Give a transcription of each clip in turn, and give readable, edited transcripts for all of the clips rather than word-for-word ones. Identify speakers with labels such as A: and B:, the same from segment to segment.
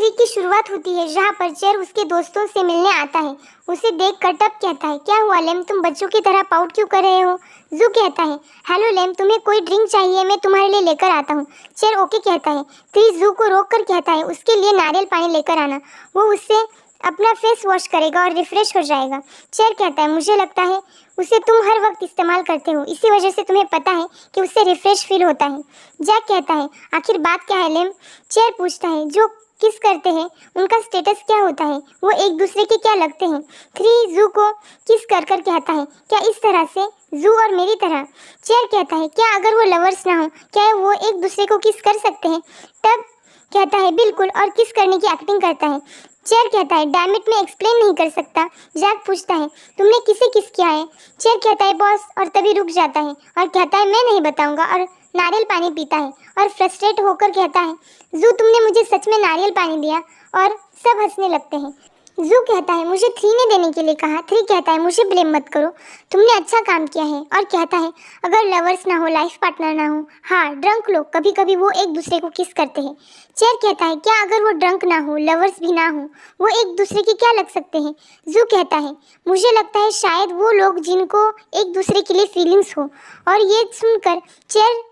A: 3 की शुरुआत होती है जहाँ पर चेयर उसके दोस्तों से मिलने आता है। उसे देखकर टप कहता है, क्या हुआ लेम, तुम बच्चों की तरह पाउट क्यों कर रहे हो? जू कहता है, हेलो लेम, तुम्हें कोई ड्रिंक चाहिए? मैं तुम्हारे लिए लेकर आता हूँ। चेयर ओके कहता है। 3 जू को रोक कर कहता है उसके लिए नारियल पानी लेकर आना, वो उससे अपना फेस वॉश करेगा और रिफ्रेश हो जाएगा। चेयर कहता है, मुझे लगता है उसे तुम हर वक्त इस्तेमाल करते हो, इसी वजह से तुम्हें पता है कि उससे रिफ्रेश फील होता है। जैक कहता है, आखिर बात क्या है लेम? चेयर पूछता है, जो किस करते हैं उनका स्टेटस क्या होता है, वो एक दूसरे के क्या लगते हैं? 3 जू को किस कर कर कहता है, क्या इस तरह से, जू और मेरी तरह? चेयर कहता है, क्या अगर वो लवर्स ना हो क्या वो एक दूसरे को किस कर सकते हैं? तब कहता है, बिल्कुल, और किस करने की एक्टिंग करता है। चेयर कहता है, डैम इट, मैं एक्सप्लेन नहीं कर सकता। जैक पूछता है, तुमने किसे किस किया है? चेयर कहता है, बॉस, और तभी रुक जाता है और कहता है, मैं नहीं बताऊंगा, और नारियल पानी पीता है और फ्रस्ट्रेट होकर कहता है, जू तुमने मुझे सच में नारियल पानी दिया? और सब हंसने लगते हैं। जू कहता है, मुझे 3 ने देने के लिए कहा। 3 कहता है, मुझे ब्लेम मत करो, तुमने अच्छा काम किया है। और कहता है, अगर लवर्स ना हो, लाइफ पार्टनर ना हो, हाँ ड्रंक लोग कभी कभी वो एक दूसरे को किस करते हैं। चेयर कहता है, क्या अगर वो ड्रंक ना हो, लवर्स भी ना हो, वो एक दूसरे के क्या लग सकते हैं? जू कहता है, मुझे लगता है शायद वो लोग जिनको एक दूसरे के लिए फीलिंग्स हो। और ये सुनकर चेयर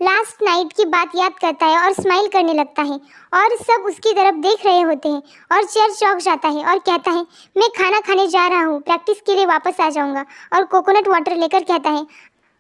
A: लास्ट नाइट की बात याद करता है और स्माइल करने लगता है और सब उसकी तरफ देख रहे होते हैं। और चेयर चौंक जाता है और कहता है, मैं खाना खाने जा रहा हूँ, प्रैक्टिस के लिए वापस आ जाऊँगा। और कोकोनट वाटर लेकर कहता है,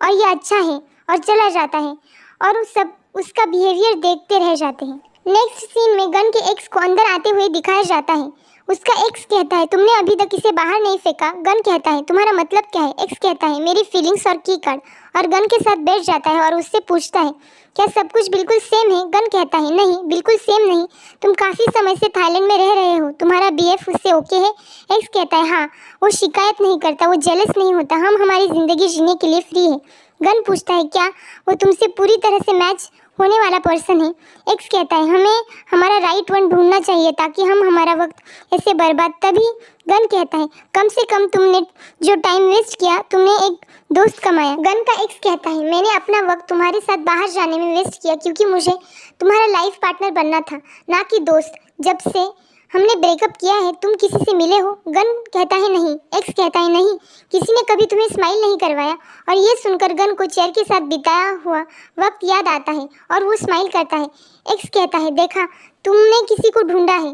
A: और ये अच्छा है, और चला जाता है। और उस सब उसका बिहेवियर देखते रह जाते हैं। नेक्स्ट सीन में गन के एक्स को अंदर आते हुए दिखाया जाता है। उसका एक्स कहता है, तुमने अभी तक इसे बाहर नहीं फेंका। गन कहता है, तुम्हारा मतलब क्या है? एक्स कहता है, मेरी फीलिंग्स और की कार्ड। और गन के साथ बैठ जाता है और उससे पूछता है, क्या सब कुछ बिल्कुल सेम है? गन कहता है, नहीं, बिल्कुल सेम नहीं, तुम काफ़ी समय से थाईलैंड में रह रहे हो, तुम्हारा बीएफ उससे ओके है? एक्स कहता है, हाँ, वो शिकायत नहीं करता, वो जेलस नहीं होता, हम हमारी ज़िंदगी जीने के लिए फ्री है। गन पूछता है, क्या वो तुमसे पूरी तरह से मैच होने वाला पर्सन है? एक्स कहता है, हमें हमारा राइट वन ढूंढना चाहिए ताकि हम हमारा वक्त ऐसे बर्बाद। तभी गन कहता है, कम से कम तुमने जो टाइम वेस्ट किया, तुमने एक दोस्त कमाया। गन का एक्स कहता है, मैंने अपना वक्त तुम्हारे साथ बाहर जाने में वेस्ट किया क्योंकि मुझे तुम्हारा लाइफ पार्टनर बनना था, ना कि दोस्त। जब से हमने ब्रेकअप किया है तुम किसी से मिले हो? गन कहता है, नहीं। एक्स कहता है, नहीं, किसी ने कभी तुम्हें स्माइल नहीं करवाया। और ये सुनकर गन को चेयर के साथ बिताया हुआ वक्त याद आता है और वो स्माइल करता है। एक्स कहता है, देखा, तुमने किसी को ढूंढा है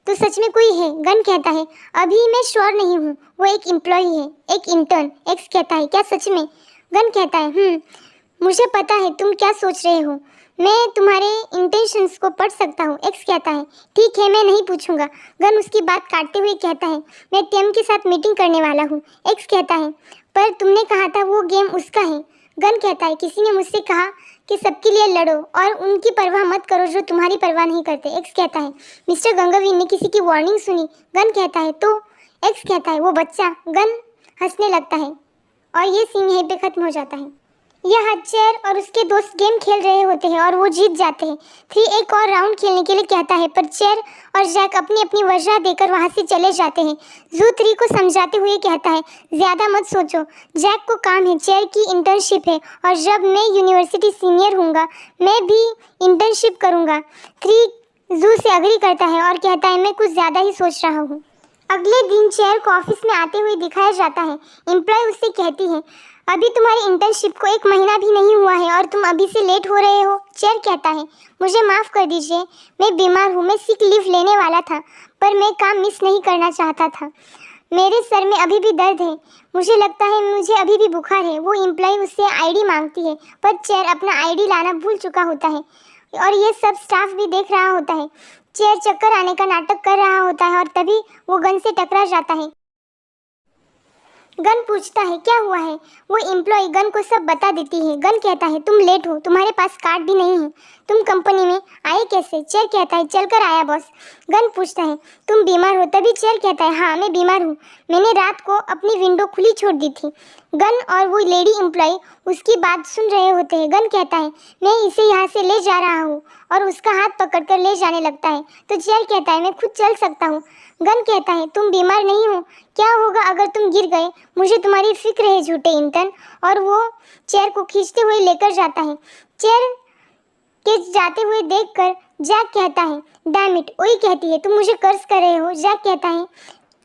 A: तो सच में कोई है? गन कहता है, अभी मैं श्योर नहीं हूँ, वो एक एम्प्लॉय है, एक इंटर्न। एक्स कहता है, क्या सच में? गन कहता है, मुझे पता है तुम क्या सोच रहे हो, मैं तुम्हारे इंटेंशंस को पढ़ सकता हूँ। एक्स कहता है, ठीक है, मैं नहीं पूछूंगा। गन उसकी बात काटते हुए कहता है, मैं टीम के साथ मीटिंग करने वाला हूँ। एक्स कहता है, पर तुमने कहा था वो गेम उसका है। गन कहता है, किसी ने मुझसे कहा कि सबके लिए लड़ो और उनकी परवाह मत करो जो तुम्हारी परवाह नहीं करते। एक्स कहता है, मिस्टर गंगावीर ने किसी की वार्निंग सुनी। गन कहता है, तो? एक्स कहता है, वो बच्चा। गन हंसने लगता है और ये सीन यहीं पे खत्म हो जाता है। यह चेयर और उसके दोस्त गेम खेल रहे होते हैं और वो जीत जाते हैं। 3 एक और राउंड खेलने के लिए कहता है, पर चेयर और जैक अपनी अपनी वजह देकर वहाँ से चले जाते हैं। जू 3 को समझाते हुए कहता है, ज़्यादा मत सोचो, जैक को काम है, चेयर की इंटर्नशिप है, और जब मैं यूनिवर्सिटी सीनियर हूँगा मैं भी इंटर्नशिप करूँगा। 3 जू से अग्री करता है और कहता है, मैं कुछ ज़्यादा ही सोच रहा हूँ। अगले दिन चेयर को ऑफिस में आते हुए दिखाया जाता है। एम्प्लॉय उससे कहती है, अभी तुम्हारी इंटर्नशिप को 1 महीना भी नहीं हुआ है और तुम अभी से लेट हो रहे हो। चेयर कहता है, मुझे माफ़ कर दीजिए, मैं बीमार हूँ, मैं सिक लीव लेने वाला था, पर मैं काम मिस नहीं करना चाहता था। मेरे सर में अभी भी दर्द है, मुझे लगता है मुझे अभी भी बुखार है। वो एम्प्लॉय उससे आईडी मांगती है, पर चेयर अपना आईडी लाना भूल चुका होता है और ये सब स्टाफ भी देख रहा होता है। चेयर चक्कर आने का नाटक कर रहा होता है और तभी वो गन से टकरा जाता है। गन पूछता है, क्या हुआ है? वो एम्प्लॉय गन को सब बता देती है। गन कहता है, तुम लेट हो, तुम्हारे पास कार्ड भी नहीं है, तुम कंपनी में आए कैसे? चेयर कहता है, चलकर आया बॉस। गन पूछता है, तुम बीमार हो? तभी चेयर कहता है, हाँ, मैं बीमार हूँ, मैंने रात को अपनी विंडो खुली छोड़ दी थी। गन और वो लेडी एम्प्लॉय उसकी बात सुन रहे होते हैं। गन कहता है, मैं इसे यहाँ से ले जा रहा हूँ, और उसका हाथ पकड़कर ले जाने लगता है। तो चेयर कहता है, मैं खुद चल सकता हूँ। गन कहता है, तुम बीमार नहीं हो, क्या होगा अगर तुम गिर गए? मुझे तुम्हारी फिक्र है झूठे इंटर्न। और वो चेयर को खींचते हुए लेकर जाता है। चेयर के जाते हुए देखकर जैक कहता है डैम इट। ओई कहती है तुम मुझे कर्ज कर रहे हो। जैक कहता है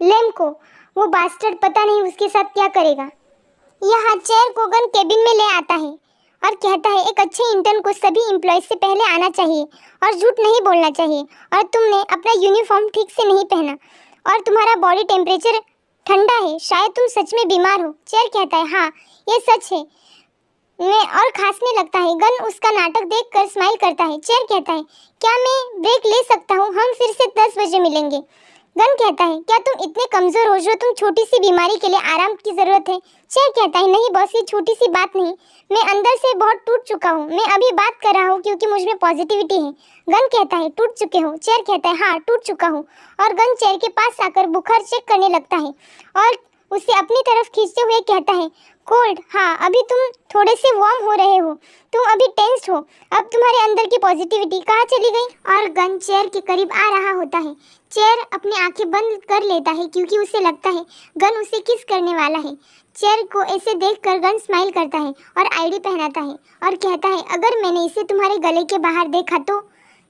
A: लेम को, वो बास्टर्ड पता नहीं उसके साथ क्या करेगा। यहाँ चेयर को गन केबिन में ले आता है और कहता है एक अच्छे इंटर्न को सभी एम्प्लॉयज से पहले आना चाहिए और झूठ नहीं बोलना चाहिए, और तुमने अपना यूनिफॉर्म ठीक से नहीं पहना और तुम्हारा बॉडी टेम्परेचर ठंडा है, शायद तुम सच में बीमार हो। चेयर कहता है हाँ ये सच है, मैं और खांसने लगता है। गन उसका नाटक देखकर स्माइल करता है। चेयर कहता है क्या मैं ब्रेक ले सकता हूँ, हम फिर से 10 बजे मिलेंगे। गन कहता है क्या तुम इतने कमज़ोर हो जो तुम छोटी सी बीमारी के लिए आराम की ज़रूरत है। चेयर कहता है नहीं बॉस, ये छोटी सी बात नहीं, मैं अंदर से बहुत टूट चुका हूँ, मैं अभी बात कर रहा हूँ क्योंकि मुझ में पॉजिटिविटी है। गन कहता है टूट चुके हो। चेयर कहता है हाँ टूट चुका हूँ, और गन चेयर के पास आकर बुखार चेक करने लगता है और उसे अपनी तरफ खींचते हुए कहता है कोल्ड, हाँ अभी तुम थोड़े से वार्म हो रहे हो, तुम अभी टेंस्ड हो, अब तुम्हारे अंदर की पॉजिटिविटी कहाँ चली गई। और गन चेयर के करीब आ रहा होता है। चेयर अपनी आंखें बंद कर लेता है क्योंकि उसे लगता है गन उसे किस करने वाला है। चेयर को ऐसे देखकर गन स्माइल करता है और आईडी पहनाता है और कहता है अगर मैंने इसे तुम्हारे गले के बाहर देखा तो।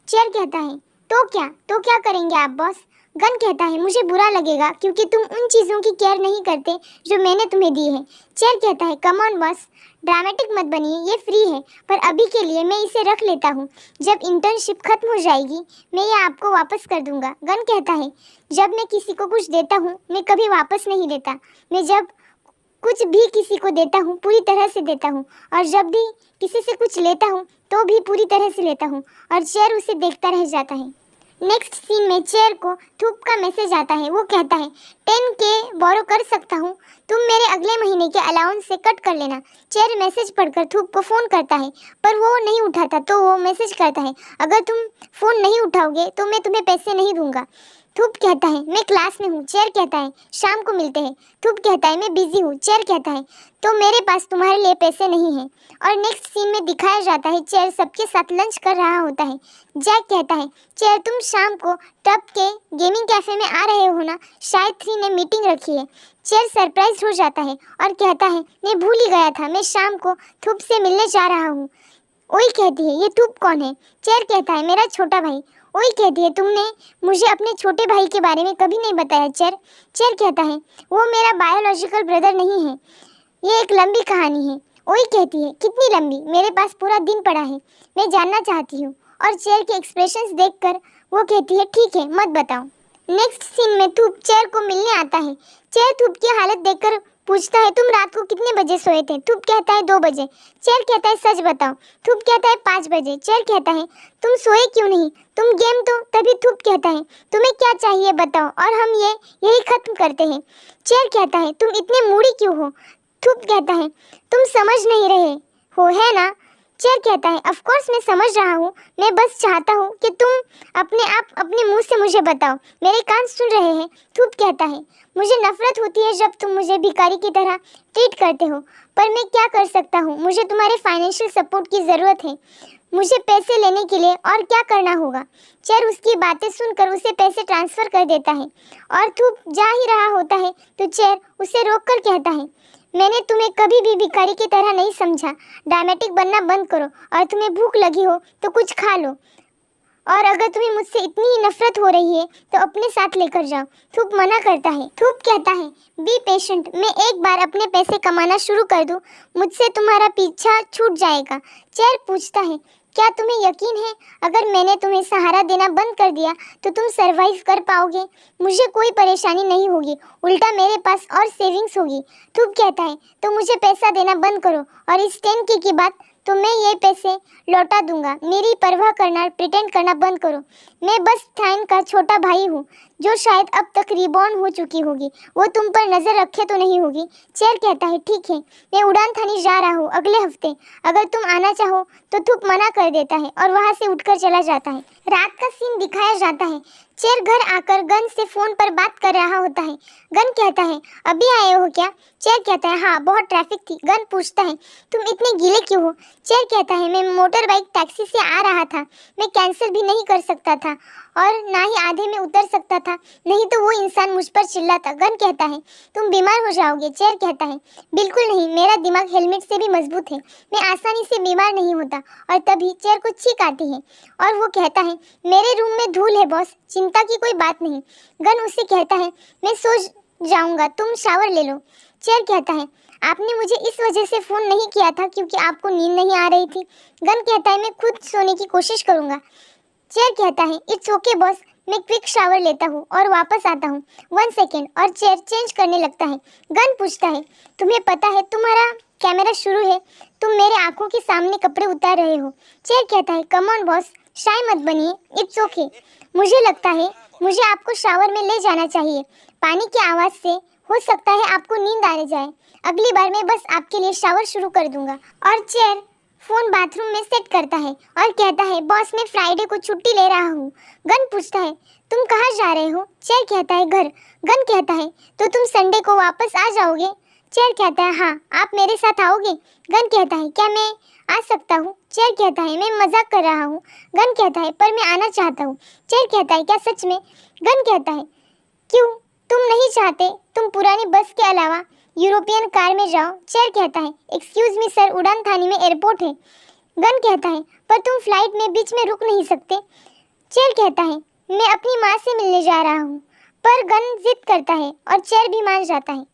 A: चेयर कहता है तो क्या करेंगे आप बॉस। गन कहता है मुझे बुरा लगेगा क्योंकि तुम उन चीज़ों की केयर नहीं करते जो मैंने तुम्हें दी है। चेयर कहता है कम ऑन बॉस, ड्रामेटिक मत बनिए, ये फ्री है, पर अभी के लिए मैं इसे रख लेता हूँ, जब इंटर्नशिप खत्म हो जाएगी मैं ये आपको वापस कर दूंगा। गन कहता है जब मैं किसी को कुछ देता हूँ मैं कभी वापस नहीं लेता, मैं जब कुछ भी किसी को देता हूँ पूरी तरह से देता हूँ, और जब भी किसी से कुछ लेता हूँ तो भी पूरी तरह से लेता हूँ। और चेयर उसे देखता रह जाता है। नेक्स्ट सीन में चेयर को थूप का मैसेज आता है। वो कहता है 10K बोरो कर सकता हूँ, तुम मेरे अगले महीने के अलाउंस से कट कर लेना। चेयर मैसेज पढ़कर थूप को फ़ोन करता है पर वो नहीं उठाता, तो वो मैसेज करता है अगर तुम फ़ोन नहीं उठाओगे तो मैं तुम्हें पैसे नहीं दूंगा। थूप कहता है मैं क्लास में हूँ। चेयर कहता है शाम को मिलते हैं। थूप कहता है मैं बिजी हूँ। चेयर कहता है तो मेरे पास तुम्हारे लिए पैसे नहीं हैं। और नेक्स्ट सीन में दिखाया जाता है चेयर सबके साथ लंच कर रहा होता है। जैक कहता है चेयर तुम शाम को टब के गेमिंग कैफे में आ रहे हो ना, शायद 3 ने मीटिंग रखी है। चेयर सरप्राइज हो जाता है और कहता है मैं भूल ही गया था, मैं शाम को थूप से मिलने जा रहा हूँ। ओई कहती है ये थूप कौन है। चेयर कहता है मेरा छोटा भाई। ओई कहती है तुमने मुझे अपने छोटे भाई के बारे में कभी नहीं बताया चेयर। चेयर कहता है वो मेरा बायोलॉजिकल ब्रदर नहीं है, ये एक लंबी कहानी है। ओई कहती है कितनी लंबी, मेरे पास पूरा दिन पड़ा है, मैं जानना चाहती हूँ। और चेयर के एक्सप्रेशंस देखकर वो कहती है ठीक है मत बताओ। नेक्स्ट सीन में थूप चेयर को मिलने आता है। चेयर थूप की हालत देखकर पूछता है तुम रात को कितने बजे सोए थे। थूप कहता है 2 बजे। चेयर कहता है सच बताओ। थूप कहता है 5 बजे। चेयर कहता है तुम सोए क्यों नहीं, तुम गेम तो। तभी थूप कहता है तुम्हें क्या चाहिए बताओ और हम यही खत्म करते हैं। चेयर कहता है तुम इतने मूडी क्यों हो। थूप कहता है तुम समझ नहीं रहे हो है ना। चेयर कहता है ऑफ कोर्स मैं समझ रहा हूँ, मैं बस चाहता हूँ कि तुम अपने मुंह से मुझे बताओ, मेरे कान सुन रहे हैं। थूप कहता है मुझे नफरत होती है जब तुम मुझे भिखारी की तरह ट्रीट करते हो, पर मैं क्या कर सकता हूँ, मुझे तुम्हारे फाइनेंशियल सपोर्ट की ज़रूरत है। मुझे पैसे लेने के लिए और क्या करना होगा। चेयर उसकी बातें सुनकर उसे पैसे ट्रांसफ़र कर देता है और थूप जा ही रहा होता है तो चेयर उसे रोक कर कहता है मैंने तुम्हें कभी भी भिखारी की तरह नहीं समझा, ड्रामेटिक बनना बंद करो, और तुम्हें भूख लगी हो तो कुछ खा लो, और अगर तुम्हें मुझसे इतनी ही नफरत हो रही है तो अपने साथ लेकर जाओ। थूप मना करता है। थूप कहता है बी पेशेंट, मैं एक बार अपने पैसे कमाना शुरू कर दूं, मुझसे तुम्हारा पीछा छूट जाएगा। चेयर पूछता है क्या तुम्हें यकीन है अगर मैंने तुम्हें सहारा देना बंद कर दिया तो तुम सरवाइव कर पाओगे। मुझे कोई परेशानी नहीं होगी, उल्टा मेरे पास और सेविंग्स होगी। थूप कहता है तो मुझे पैसा देना बंद करो और इस 10K की बात तो मैं ये पैसे लौटा दूंगा, मेरी परवाह करना प्रिटेंड करना बंद करो। मैं बस थाइन का छोटा भाई हूँ जो शायद अब तक रिबॉर्न हो चुकी होगी, वो तुम पर नज़र रखे तो नहीं होगी। चेयर कहता है ठीक है, मैं उड़ान थाने जा रहा हूँ अगले हफ्ते, अगर तुम आना चाहो तो। थूप मना कर देता है और वहाँ से उठकर चला जाता है। रात का सीन दिखाया जाता है। चेयर घर आकर गन से फ़ोन पर बात कर रहा होता है। गन कहता है अभी आए हो क्या। चेयर कहता है हाँ बहुत ट्रैफिक थी। गन पूछता है तुम इतने गीले क्यों हो। चेयर कहता है मैं मोटर बाइक टैक्सी से आ रहा था, मैं कैंसिल भी नहीं कर सकता था और ना ही आधे में उतर सकता था, था, नहीं तो वो इंसान मुझ पर चिल्लाता। गन कहता है तुम बीमार हो जाओगे। चेयर कहता है बिल्कुल नहीं, मेरा दिमाग हेलमेट से भी मजबूत है, मैं आसानी से बीमार नहीं होता। और तभी चेयर को छींक आती है और वो कहता है मेरे रूम में धूल है बॉस, चिंता की कोई बात नहीं। गन उससे कहता है मैं सो जाऊंगा, तुम शावर ले लो। चेयर कहता है आपने मुझे इस वजह से फ़ोन नहीं किया था क्योंकि आपको नींद नहीं आ रही थी। गन कहता है मैं खुद सोने की कोशिश करूंगा। चेयर कहता है इट्स ओके बॉस, मैं क्विक शावर लेता हूँ और वापस आता हूँ। 1 सेकेंड। और चेयर चेंज करने लगता है। गन पूछता है तुम्हें पता है तुम्हारा कैमरा शुरू है, तुम मेरे आंखों के सामने कपड़े उतार रहे हो। चेयर कहता है कम ऑन बॉस, शाय मत बनिए, इट्स ओके। मुझे लगता है मुझे आपको शावर में ले जाना चाहिए, पानी की आवाज़ से हो सकता है आपको नींद आ जाए। अगली बार मैं बस आपके लिए शावर शुरू कर दूंगा। और चेयर फोन बाथरूम में सेट करता है और कहता है बॉस मैं फ्राइडे को छुट्टी ले रहा हूँ। गन पूछता है तुम कहाँ जा रहे हो। चेयर कहता है घर। गन कहता है तो तुम संडे को वापस आ जाओगे। चेयर कहता है हाँ, आप मेरे साथ आओगे। गन कहता है क्या मैं आ सकता हूँ। चेयर कहता है मैं मजाक कर रहा हूँ। गन कहता है पर मैं आना चाहता हूँ। चेयर कहता है क्या सच में। गन कहता है क्यों, तुम नहीं चाहते, तुम पुरानी बस के अलावा यूरोपियन कार में जाओ। चेयर कहता है एक्सक्यूज मी सर, उड़ान थाने में एयरपोर्ट है। गन कहता है पर तुम फ्लाइट में बीच में रुक नहीं सकते। चेयर कहता है मैं अपनी माँ से मिलने जा रहा हूँ। पर गन जिद करता है और चेयर भी मान जाता है।